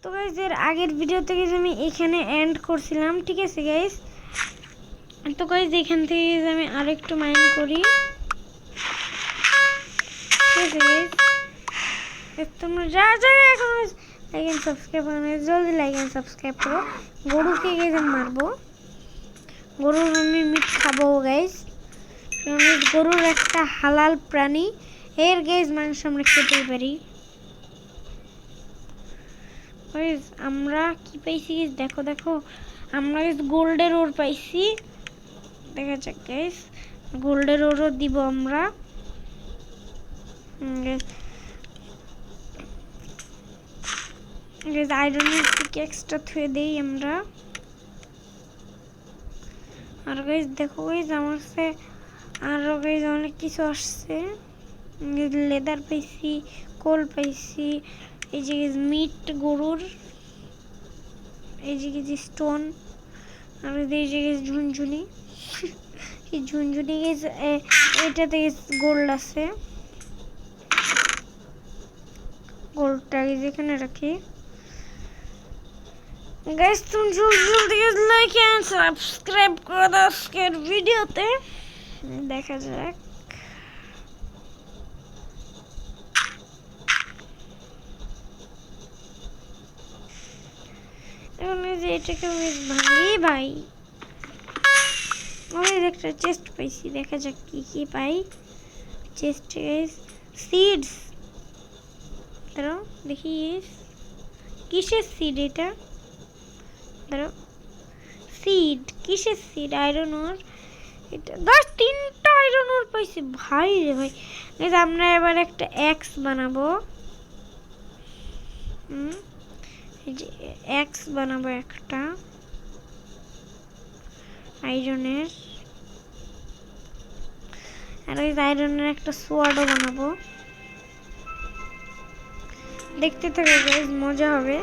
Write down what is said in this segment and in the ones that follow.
তো গাইস এর আগের ভিডিও থেকে আমি এখানে এন্ড করছিলাম, ঠিক আছে গাইস। তো গাইস এখান থেকে আমি আরেকটু মাইন করি, ঠিক আছে গাইস। তোমরা যা যা এখন লাইক এন্ড সাবস্ক্রাইব করো, জলদি লাইক এন্ড সাবস্ক্রাইব করো। গরুকে গাইস আমি মারবো, গরুর আমি মিট খাবো গাইস। গরুর একটা হালাল প্রাণী, এর গাইস মাংস আমরা খেতেই পারি। গাইস আমরা কি পাইছি গাইস, দেখো দেখো, আমরা গাইস গোল্ডের ওর পাইছি, দেখা যাক গাইস। গোল্ডের ওরও দিব আমরা। গাইস আয়রনের পিকেক্সটা থুয়ে দেই আমরা। আর গাইস দেখো গাইস আমার কাছে আরো গাইস অনেক কিছু আসছে। লেদার পাইছি, কোল পাইছি, এই যে মিট গরুর, এই যে স্টোন, আর এই যে ঝুনঝুনি। এই ঝুনঝুনি গাইস এটাতে গোল্ড আছে, গোল্ডটা যেখানে রাখি। গাইস তুমি জলদি লাইক এন্ড সাবস্ক্রাইব করে দাও আজকের ভিডিওতে। দেখা যাক এখন যে এটাকে ভাঙি ভাই। আমি একটা চেস্ট পাইছি, দেখা যাক কি কি পাই। চেস্ট সিডস, দাঁড়াও দেখি কিসের সিড এটা, দাঁড়াও সিড কিসের সিড, আয়রন ওর। এটা 3টা আয়রন ওর পাইছি ভাই রে ভাই। আমরা এবার একটা এক্স বানাবো, এই যে এক্স বানাবো একটা আয়রনের, আর ওই আয়রনের একটা সোয়ার্ডও বানাবো। দেখতে থাকো গাইস, মজা হবে।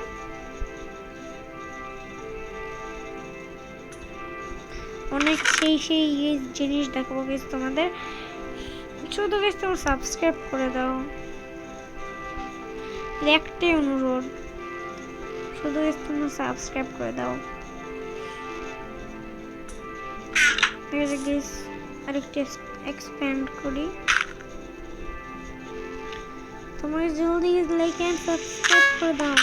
অনেক সেই সেই জিনিস দেখাবো গাইস তোমাদের, শুধু গাইস তোমরা সাবস্ক্রাইব করে দাও, একটাই অনুরোধ, শুধু গাইস তোমরা সাবস্ক্রাইব করে দাও। ঠিক আছে গাইস আরেকটু এক্সপ্যান্ড করি, তোমরা জলদি লাইক এন্ড সাবস্ক্রাইব করে দাও।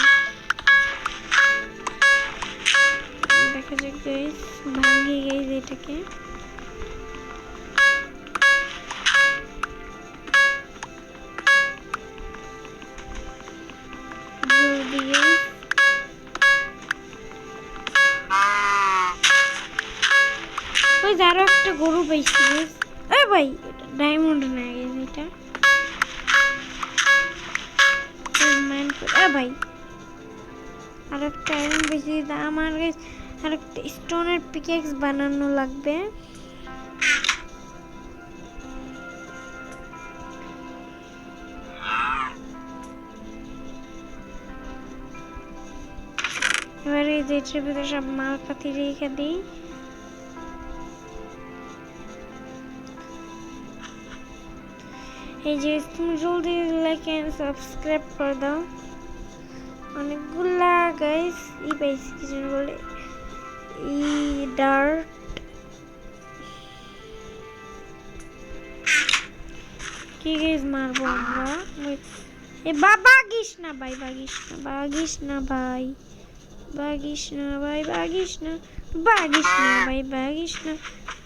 দেখা যাক গাইস ভাঙি গাইস এটাকে। জলদি গাইস ওই আরো একটা গরু পাইছি গাইস। এই ভাই এটা ডায়মন্ড না গাইস, এটা ভাই আর একটা আয়রন বেশি। আমার গাইস আর একটা স্টোনের পিকেক্স বানানো লাগবে। এবারে এই যে এটার ভিতরে সব মাল পাতি রেখে দিই। এই যে তুমি জলদি লাইক এন্ড সাবস্ক্রাইব করে দাও। অনেকগুলা গাইস পাইছি, কি যেন বলে ডার্ট, কি গাইস মারবো আমরা। বাবা গিস না ভাই, বাগিস না, বাগিস না ভাই, বাগিস না ভাই, বাগিস না, বাগিস না ভাই, বাগিস না,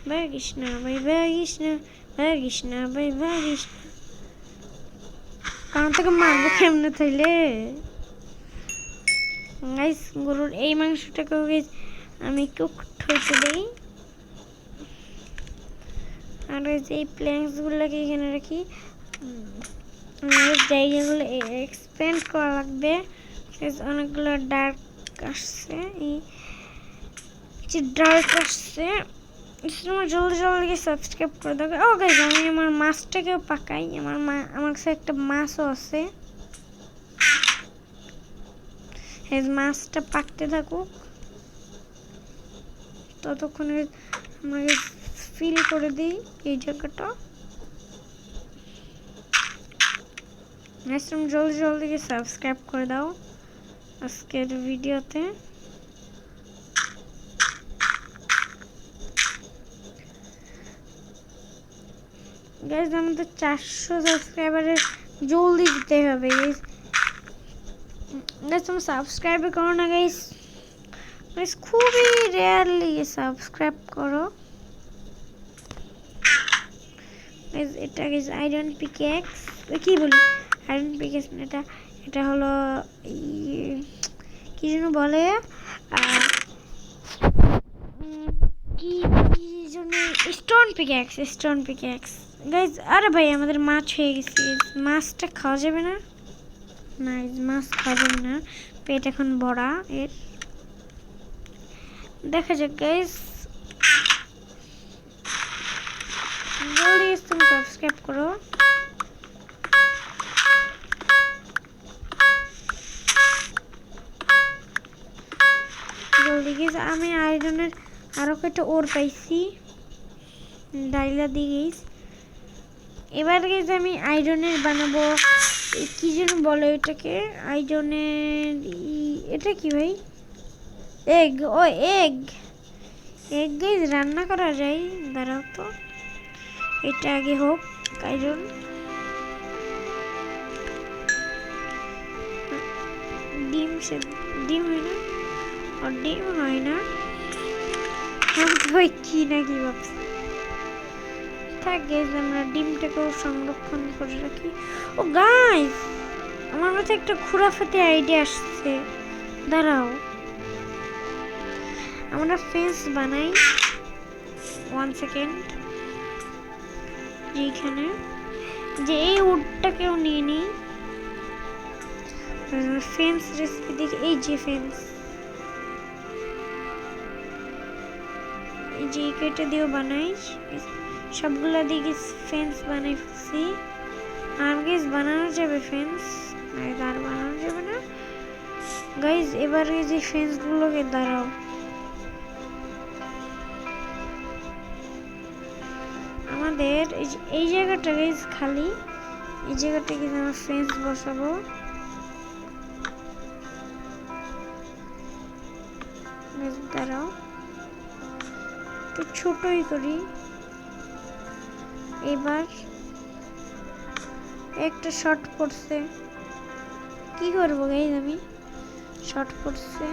বাগিস না ভাই, বাগিস না, বাগিস না ভাই, বাগিস না। কারণ থেকে মারবো কেমনে তাইলে গাইস। গরুর এই মাংসটাকে গাইস আমি কুকড হইতে দেই। আর ওই যে এই প্ল্যাঙ্কসগুলোকে এখানে রাখি, জায়গাগুলো এক্সপ্যান্ড করা লাগবে। অনেকগুলো ডার্ক আসছে, এই যে ডার্ক আসছে, জলদি জলদি সাবস্ক্রাইব করে দাও। ও গাইস আমি আমার মাছটাকেও পাকাই, আমার কাছে একটা মাছও আছে। মাছটা পাকতে থাকুক, ততক্ষণে আমরা ফিল করে দিই এই জায়গাটা। জলদি জলদি সাবস্ক্রাইব করে দাও। আজকের ভিডিওতে। গাইস আমাদের 400 সাবস্ক্রাইবারের জলদি দিতে হবে গাইস। তোমরা সাবস্ক্রাইব করো না গাইস, গাইস খুবই রেয়ারলি সাবস্ক্রাইব করো গাইস। এটা গাইস আয়রন পিকেক্স, কি বলি আয়রন পিকেক্স না, এটা হলো কি যেন বলে, কি যেন স্টোন পিকেক্স গাইস। আরে ভাই আমাদের মাছ হয়ে গেছে, মাছটা খাওয়া যাবে না? না মাছ খাওয়া যাবে না, পেট এখন ভরা এর। দেখা যাক গাইস, জলদি তুমি সাবস্ক্রাইব করো। জলদি গাইস, আমি আয়রনের আরো কয়টা ওর পাইছি ডাইলা দিয়ে গাইস। এবার গাইস আমি আয়রনের বানাবো, কি যেন বলে এটাকে, আয়রনের এটা কি ভাই, এগ। ও এগ গাইস রান্না করা যায়, দাঁড়াও তো এটা আগে হোক আয়রন। ডিম হয় না, আর ডিম হয় না, ভাই কি না কি ভাবছি। থাক গাইস আমরা ডিমটাকেও সংরক্ষণ করে রাখি। ও গাইস আমার মাথায় একটা খুরাফাতি আইডিয়া আসছে, দাঁড়াও আমরা ফেন্স বানাই। 1 সেকেন্ড, এইখানে যে এই উডটাকেও নিয়ে নিই, ফেন্স রেসিপি দেখি। এই যে ফেন্স, এই যে কেটে দিয়েও বানাই, সবগুলা দিয়ে ফেন্স বানাই ফেলছি। আর গাইস বানানো যাবে ফেন্স, আর বানানো যাবে না গাইস। এবার এই যে ফেন্স গুলোকে দাঁড়াও, আমাদের এই জায়গাটা গাইস খালি, এই জায়গাটা কিন্তু আমরা ফেন্স বসাবো। দাঁড়াও একটু ছোটই করি। এবার একটা শর্ট পড়ছে, কি করবো গাইস আমি, শর্ট পড়ছে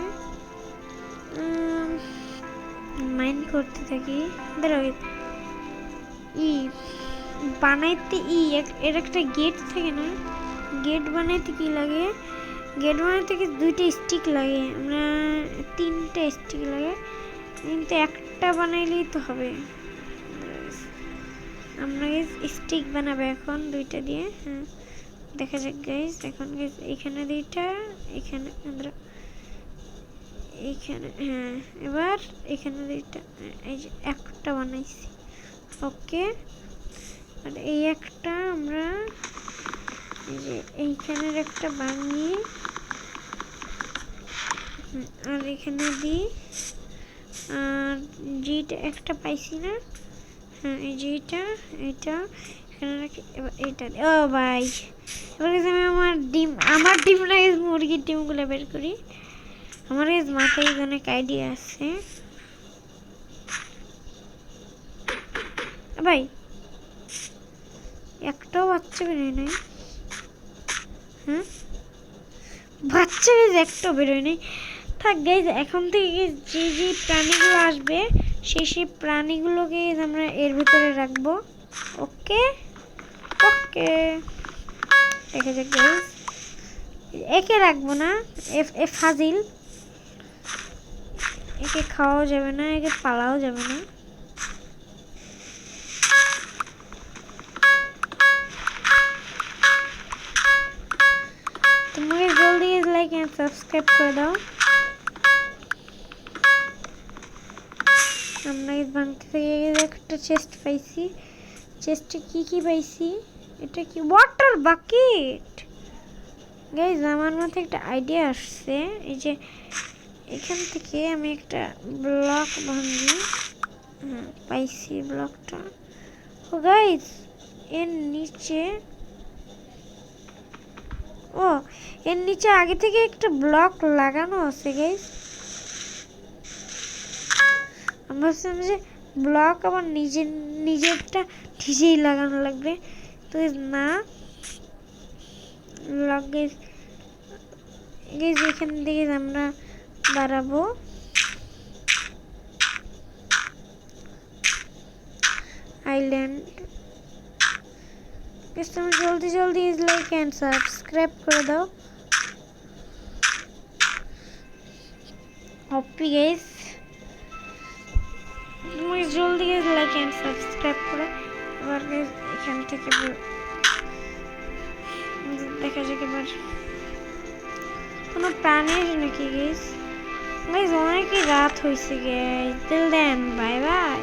মাইন্ড করতে থাকি। দাঁড়াও বানাইতে এর একটা গেট থাকে না, গেট বানাইতে কি লাগে, গেট বানাইতে কি 2টা স্টিক লাগে, আমরা 3টা স্টিক লাগে, কিন্তু একটা বানাইলেই তো হবে। আমরা স্টিক বানাবো এখন 2টা দিয়ে। হ্যাঁ দেখা যাক গাইস, এখন গাইস এখানে 2টা, এখানে এইখানে, হ্যাঁ এবার এখানে 2টা, এই যে একটা বানাইছি। ওকে, আর এই একটা আমরা এই যে এইখানের একটা বানিয়ে আর এখানে দিই। আর যেটা একটা পাইছি না, হ্যাঁ এই যে এটা এখানে রাখি। এবার এইটা, ও ভাই এবার আমি আমার ডিম না মুরগির ডিমগুলো বের করি। আমার মাথায় অনেক আইডিয়া আছে ভাই, একটাও বাচ্চা বেরোয় নাই। হ্যাঁ বাচ্চা গাইজ একটাও বেরোয় নাই। থাক গাইজ, এখন থেকে যে যে প্রাণীগুলো আসবে সেই প্রাণীগুলোকে আমরা এর ভিতরে রাখবো। ওকে ওকে, দেখা যাক গাইজ, একে রাখবো না, এ ফাজিল, একে খাওয়াও যাবে না, একে পালাও যাবে না। তোমাকে জলদি লাইক এন্ড সাবস্ক্রাইব করে দাও। আমরা ভাঙতে থেকে একটা চেস্ট পাইছি, চেস্টে কি পাইছি, এটা কি ওয়াটার বাকেট। গাইজ আমার মাথায় একটা আইডিয়া আসছে, এই যে এখান থেকে আমি একটা ব্লক ভাঙি। হ্যাঁ পাইছি ব্লকটা। ও গাইজ এর নিচে ও এর নিচে আগে থেকে একটা ব্লক লাগানো আছে গাইস। আমি ভাবছিলাম যে ব্লক আবার নিজেরটা নিজেই লাগানো লাগবে, তো না ব্লক গাইস এখান থেকে আমরা বাড়াবো। আইল্যান্ড তুমি জলদি জলদি লাইক এন্ড সাবস্ক্রাইব করে দাও। হপি গাইস তুমি জলদি লাইক এন্ড সাবস্ক্রাইব করো। এবার গাইস এখান থেকে দেখা যাক এবার কোনো প্রাণী আছে নাকি গাইস। গাইস অনেকই রাত হয়েছে guys, till then bye by.